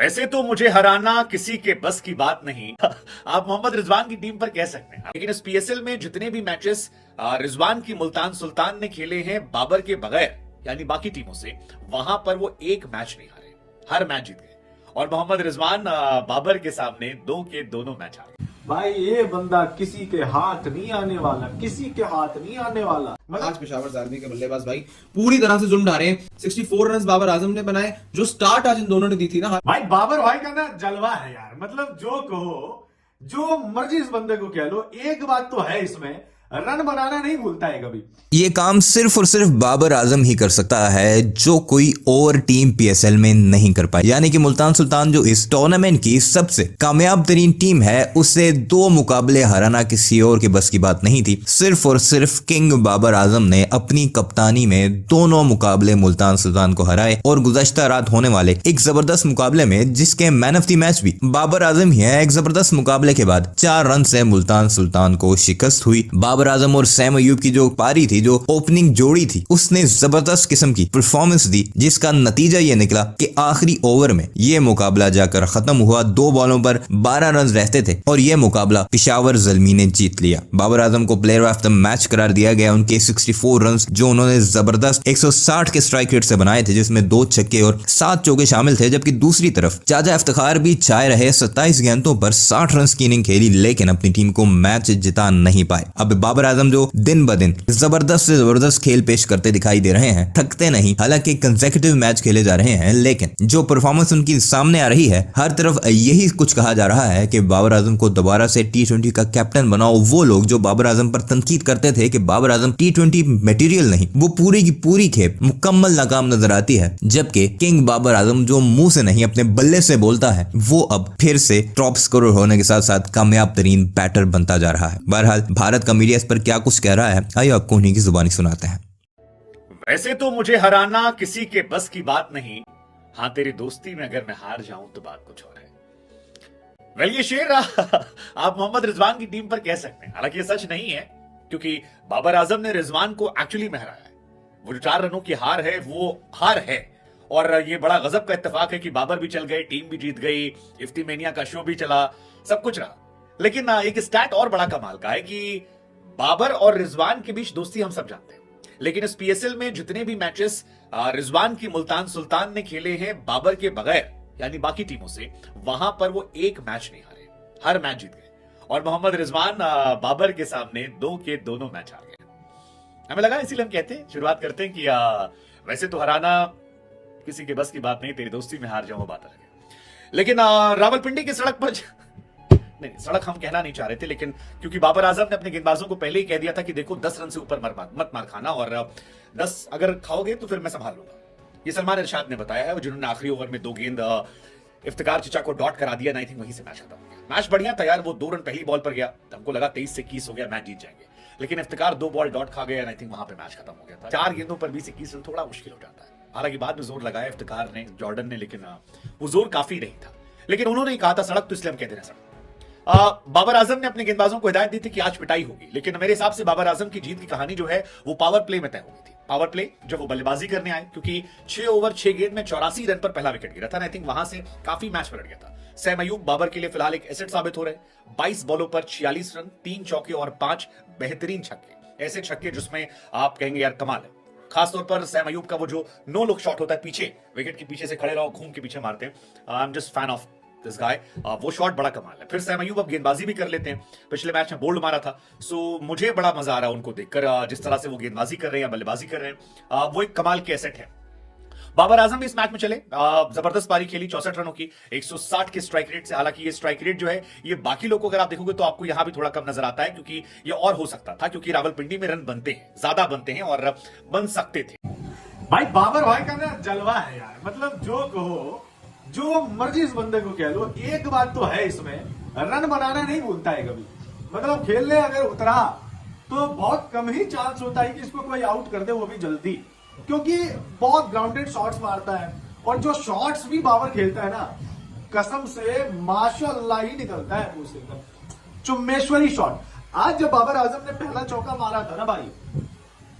ऐसे तो मुझे हराना किसी के बस की बात नहीं। आप मोहम्मद रिजवान की टीम पर कह सकते हैं, लेकिन इस पीएसएल में जितने भी मैचेस रिजवान की मुल्तान सुल्तान ने खेले हैं बाबर के बगैर, यानी बाकी टीमों से, वहां पर वो एक मैच नहीं हारे, हर मैच जीत गए। और मोहम्मद रिजवान बाबर के सामने दो के दोनों मैच हारे। भाई ये बंदा किसी के हाथ नहीं आने वाला, किसी के हाथ नहीं आने वाला। आज पेशावर ज़ालमी के बल्लेबाज भाई पूरी तरह से जुल्म ढारे हैं। 64 रन बाबर आजम ने बनाए। जो स्टार्ट आज इन दोनों ने दी थी ना, भाई बाबर भाई का ना जलवा है यार। मतलब जो कहो, जो मर्जी इस बंदे को कह लो, एक बात तो है इसमें, रन बनाना नहीं भूलता है कभी। ये काम सिर्फ और सिर्फ बाबर आजम ही कर सकता है, जो कोई और टीम पीएसएल में नहीं कर पाई। यानी कि मुल्तान सुल्तान जो इस टूर्नामेंट की सबसे कामयाब तरीन टीम है, उसे दो मुकाबले हराना किसी और के बस की बात नहीं थी। सिर्फ और सिर्फ किंग बाबर आजम ने अपनी कप्तानी में दोनों मुकाबले मुल्तान सुल्तान को हराए। और गुज़श्ता रात होने वाले एक जबरदस्त मुकाबले में, जिसके मैन ऑफ द मैच भी बाबर आजम ही है, एक जबरदस्त मुकाबले के बाद 4 रन से मुल्तान सुल्तान को शिकस्त हुई। बाबर आजम और सैम अयूब की जो पारी थी, जो ओपनिंग जोड़ी थी, उसने जबरदस्त किस्म की परफॉर्मेंस दी, जिसका नतीजा ये निकला कि आखिरी ओवर में ये मुकाबला जाकर खत्म हुआ। 2 बॉलों पर 12 रन रहते थे और ये मुकाबला पेशावर ज़ल्मी ने जीत लिया। बाबर आजम को प्लेयर ऑफ द मैच करार दिया गया। उनके 64 रन जो उन्होंने जबरदस्त 160 के स्ट्राइक रेट से बनाए थे, जिसमें 2 छक्के और 7 चौके शामिल थे। जबकि दूसरी तरफ चाचा इफ्तिखार भी चाहे रहे, 27 गेंदों पर 60 रन की इनिंग खेली, लेकिन अपनी टीम को मैच जिता नहीं पाए। अब बाबर आजम जो दिन ब दिन जबरदस्त से जबरदस्त खेल पेश करते दिखाई दे रहे हैं, थकते नहीं। हालांकि कंसेक्यूटिव मैच खेले जा रहे हैं, लेकिन जो परफॉर्मेंस उनकी सामने आ रही है, हर तरफ यही कुछ कहा जा रहा है कि बाबर आजम को दोबारा से T20 का कैप्टन बनाओ। वो लोग जो बाबर आजम पर तनकीद करते थे कि बाबर आजम T20 मटेरियल नहीं, वो पूरी की पूरी खेप मुकम्मल नाकाम नजर आती है। जबकि किंग बाबर आजम जो मुंह से नहीं अपने बल्ले से बोलता है, वो अब फिर से टॉप स्कोरर होने के साथ साथ कामयाब तरीन बैटर बनता जा रहा है। बहरहाल भारत का मीडिया इस पर क्या कुछ कह रहा है, आइए आपको उन्हीं की जुबानी सुनाते हैं। वैसे तो मुझे हराना किसी के बस की बात नहीं, हाँ तेरी दोस्ती में अगर मैं हार जाऊं तो बात कुछ और है। वेल ये शेर आप मोहम्मद रिजवान की टीम पर कह सकते हैं। हालांकि ये सच नहीं है, क्योंकि बाबर आजम ने रिजवान को एक्चुअली में हराया है। वो जो 4 रनों की हार है, वो हार है। और ये बड़ा गजब का इत्तेफाक है कि बाबर भी चल गए, टीम भी जीत गई, इफ्तिमेनिया का शो भी चला, सब कुछ रहा। लेकिन एक स्टैट और बड़ा कमाल का है कि बाबर और रिजवान के बीच दोस्ती हम सब जानते हैं, लेकिन इस पीएसएल में जितने भी मैचेस रिजवान की मुल्तान सुल्तान ने खेले हैं बाबर के बगैर, यानी बाकी टीमों से, वहां पर वो एक मैच नहीं हारे, हर मैच जीत गए। और मोहम्मद रिजवान बाबर के सामने 2 के दोनों मैच हार गए। हमें लगा, इसीलिए हम कहते हैं, शुरुआत करते हैं कि वैसे तो हराना किसी के बस की बात नहीं, तेरी दोस्ती में हार जाऊं बात अलग है। लेकिन रावलपिंडी की सड़क पर नहीं, सड़क हम कहना नहीं चाह रहे थे, लेकिन क्योंकि बाबर आजम ने अपने गेंदबाजों को पहले ही कह दिया था कि देखो 10 रन से ऊपर मत मार खाना, और 10 अगर खाओगे तो फिर मैं संभाल लूंगा। ये सलमान इरशाद ने बताया है, जिन्होंने आखिरी ओवर में 2 गेंद इफ्तिकार चचा को डॉट करा दिया। आई थिंक वहीं से मैच खत्म हो गया। मैच बढ़िया था यार, वो 2 रन पहली बॉल पर गया, हमको लगा 23 से 21 हो गया, मैच जीत जाएंगे, लेकिन इफ्तिकार 2 बॉल डॉट खा गया। आई थिंक वहां पे मैच खत्म हो गया था। 4 गेंदों पर 20-21 रन थोड़ा मुश्किल हो जाता है। हालांकि बाद में जोर लगाया इफ्तिकार ने, जॉर्डन ने, लेकिन वो जोर काफी नहीं था। लेकिन उन्होंने कहा था सड़क, तो इसलिए हम कहते हैं सड़क। बाबर आजम ने अपने गेंदबाजों को हिदायत दी थी कि आज पिटाई होगी, लेकिन मेरे हिसाब से बाबर आजम की जीत की कहानी जो है वो पावर प्ले में तय हो गई थी। पावर प्ले जब वो बल्लेबाजी करने आए, क्योंकि 6 ओवर 6 गेंद में 84 रन पर पहला विकेट गिरा था। आई थिंक वहां से काफी मैच पलट गया था। सैम अयूब बाबर के लिए फिलहाल एक एसेट साबित हो रहे। 22 बॉलों पर 46 रन, 3 चौके और 5 बेहतरीन छक्के। ऐसे छक्के जिसमें आप कहेंगे यार कमाल है। खासतौर पर सैम अयूब का वो जो नो लुक शॉट होता है, पीछे विकेट के पीछे से खड़े रहो, घूम के पीछे मारते हैं। I am just fan of this guy. वो शॉट बड़ा कमाल है। फिर सैम अयूब अब गेंदबाजी भी कर लेते हैं, पिछले मैच में बोल्ड मारा था। सो मुझे बड़ा मजा आ रहा है उनको देखकर, जिस तरह से वो गेंदबाजी कर रहे हैं या बल्लेबाजी कर रहे हैं, वो एक कमाल के एसेट है। बाबर आजम भी इस मैच में चले, जबरदस्त पारी खेली 64 रनों की, 160 के स्ट्राइक रेट से। हालांकि ये स्ट्राइक रेट जो है, ये बाकी लोगों को अगर आप देखोगे तो आपको यहां भी थोड़ा कम नजर आता है, क्योंकि ये और हो सकता था, क्योंकि रावलपिंडी में रन बनते हैं, ज्यादा बनते हैं और बन सकते थे। भाई बाबर भाई का ना जलवा है यार। मतलब जो कहो, जो मर्जी इस बंदे को कह लो, एक बात तो है इसमें, रन बनाना नहीं भूलता है कभी। मतलब खेलने अगर उतरा तो बहुत कम ही चांस होता है कि इसको कोई आउट कर दे, वो भी जल्दी, क्योंकि बहुत ग्राउंडेड शॉट्स मारता है। और जो शॉट्स भी बाबर खेलता है ना, कसम से माशाअल्लाह ही निकलता है मुंह से, एकदम चुम्मेश्वरी शॉट। आज जब बाबर आजम ने पहला चौका मारा था ना भाई,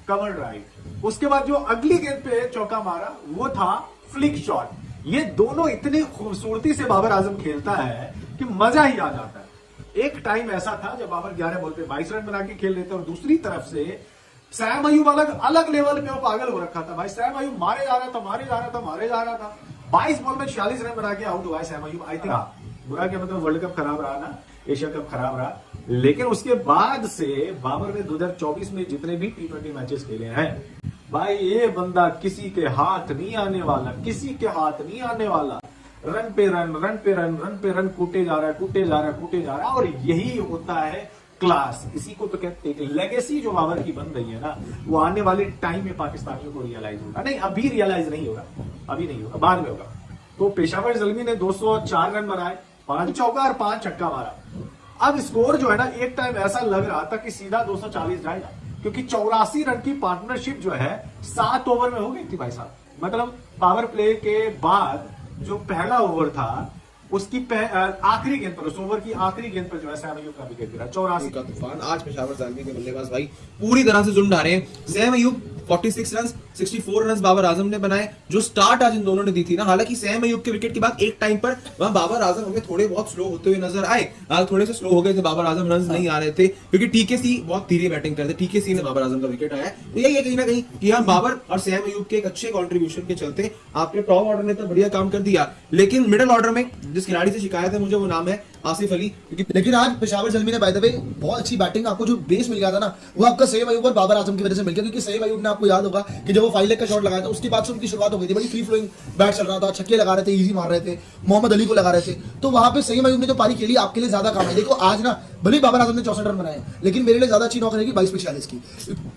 कवर ड्राइव, उसके बाद जो अगली गेंद पे चौका मारा वो था फ्लिक शॉट। ये दोनों इतनी खूबसूरती से बाबर आजम खेलता है कि मजा ही आ जाता है। एक टाइम ऐसा था जब बाबर 11 बॉल पे 22 रन बना के खेल रहे थे और दूसरी तरफ से सैम अयूब अलग लेवल पे वो पागल हो रखा था भाई। सैम अयूब मारे जा रहा था 22 बॉल में 46 रन बना के आउट हुआ है सैम अयूब। आई थिंक बुरा क्या मतलब वर्ल्ड कप खराब रहा ना, एशिया कप खराब रहा, लेकिन उसके बाद से बाबर ने 2024 में जितने भी T20 मैचेस खेले हैं भाई, ये बंदा किसी के हाथ नहीं आने वाला। रन पे रन कूटे जा रहा है और यही होता है क्लास। इसी को तो कहते हैं लेगेसी जो बाबर की बन रही है ना, वो आने वाले टाइम में पाकिस्तानियों को रियलाइज होगा। नहीं, अभी रियलाइज नहीं होगा, बाद में होगा। तो पेशावर ज़ल्मी ने 204 रन बनाए, 5 चौका और 5 छक्का मारा। अब स्कोर जो है ना, एक टाइम ऐसा लग रहा था कि सीधा 240 जाएगा, क्योंकि 84 रन की पार्टनरशिप जो है 7 ओवर में हो गई थी भाई साहब। मतलब पावर प्ले के बाद जो पहला ओवर था उसकी आखिरी गेंद पर, उस ओवर की आखिरी गेंद पर जो है सैम अयूब का विकेट गिरा। 84 का तूफान। आज पेशावर ज़ल्मी के बल्लेबाज भाई पूरी तरह से जुम्ड आ रहे हैं। सैम अयूब 46 रन, 64 रन बाबर आजम ने बनाए। जो स्टार्ट आज इन दोनों ने दी थी ना, हालांकि सैम अयूब के विकेट के बाद एक टाइम पर वहां बाबर आजम हमें थोड़े बहुत स्लो होते हुए नजर आए। थोड़े से स्लो हो गए थे बाबर आजम, रन नहीं आ रहे थे क्योंकि टीकेसी बहुत धीरे बैटिंग करते। टीकेसी ने बाबर आजम का विकेट आया। तो यही है कहीं ना कहीं कि हम बाबर और सैम अयूब के एक अच्छे कॉन्ट्रीब्यूशन के चलते आपके टॉप ऑर्डर ने तो बढ़िया काम कर दिया, लेकिन मिडिल ऑर्डर में जिस खिलाड़ी से शिकायत है मुझे, वो नाम है आसिफ अली। लेकिन आज पेशावर ज़ल्मी ने बाय द वे बहुत अच्छी बैटिंग, आपको जो बेस मिल गया था ना, वो आपका सैम अयूब और बाबर आजम की वजह से मिल गया। क्योंकि सैम अयूब ने, आपको याद होगा कि जब वो 5 लेग का शॉट लगाया था, उसके बाद से उनकी शुरुआत हो गई थी, बड़ी फ्री फ्लोइंग बैट चल रहा था, छक्के लगा रहे थे, इजी मार रहे थे, मोहम्मद अली को लगा रहे थे। तो वहां पे सैम अयूब ने जो पारी खेली आपके लिए ज्यादा काम है। देखो आज ना, भले बाबर आजम ने 64 रन बनाए, लेकिन मेरे लिए ज्यादा अच्छी नौकरी रहेगी 22 पे 46 की।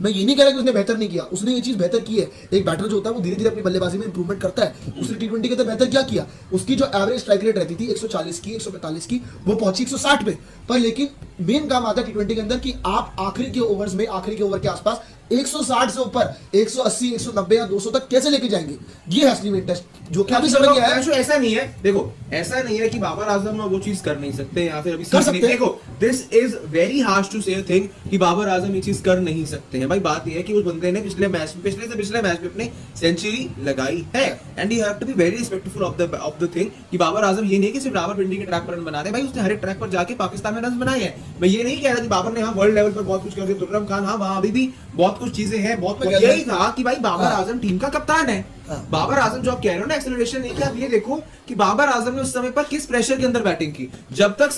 मैं ये नहीं कह रहा कि उसने बेहतर नहीं किया, उसने ये चीज बेहतर की है। एक बैटर जो होता है वो धीरे धीरे अपनी बल्लेबाजी में इंप्रूवमेंट करता है। उसने T20 के अंदर बेहतर क्या किया, उसकी जो एवरेज स्ट्राइक रेट रहती थी 140 की, 145 की, वो पहुंची 160 पे। पर लेकिन मेन काम आता है T20 के अंदर कि आप आखिरी के ओवर्स में, आखिरी के ओवर के आसपास 160 से ऊपर 180, 190 या 200 तक कैसे लेके जाएंगे, ये है असली मेन टेस्ट, जो कि अभी समझ गया है। ऐसा नहीं है, देखो ऐसा नहीं है कि बाबर आजम वो चीज कर नहीं सकते या फिर अभी कर सकते हैं। देखो, this is very harsh to say thing कि बाबर आजम ये चीज कर नहीं सकते हैं। भाई बात ये है कि उस बंदे ने पिछले मैच में अपनी सेंचुरी लगाई है, and you have to be very respectful of the thing कि बाबर आजम ये नहीं कि सिर्फ रावलपिंडी के ट्रैक पर रन बना रहे, भाई उसने हर एक ट्रैक पर जाके पाकिस्तान में रन बनाए हैं। मैं ये नहीं कह रहा कि बाबर ने वर्ल्ड लेवल पर बहुत कुछ कर दिया, तुर्रम खान, हाँ वहां अभी भी बहुत कुछ चीजें हैं, बहुत कुछ। यही था कि भाई बाबर आजम टीम का कप्तान है। बाबर आजम जो आप कह रहे हो ना एक्सेलरेशन नहीं किया, आप ये देखो कि बाबर आजम ने उस समय पर किस प्रेशर के अंदर बैटिंग की। जब तक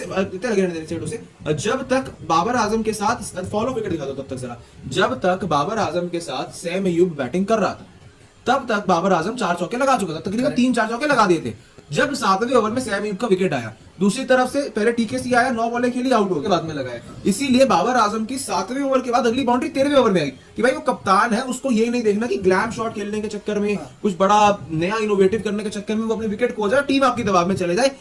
जब तक बाबर आजम के साथ फॉलो विकेट दिखा दो, तब तक जरा, जब तक बाबर आजम के साथ सैम अयूब बैटिंग कर रहा था, तब तक बाबर आजम 4 चौके लगा चुका था, तकरीबन 3-4 चौके लगा दिए थे। जब 7वें ओवर में सैम अयूब का विकेट आया, दूसरी तरफ से पहले टीकेसी आया, 9 बॉलें खेली, आउट हो गए, बाद में लगाया। इसीलिए बाबर आजम की 7वें ओवर के बाद अगली बाउंड्री 13वें ओवर में आई कि भाई वो कप्तान है, उसको ये नहीं देखना कि ग्लैम शॉट खेलने के चक्कर में, कुछ बड़ा नया इनोवेटिव करने के चक्कर में वो अपने विकेट खो जाए, टीम आपकी दबाव में चले जाए।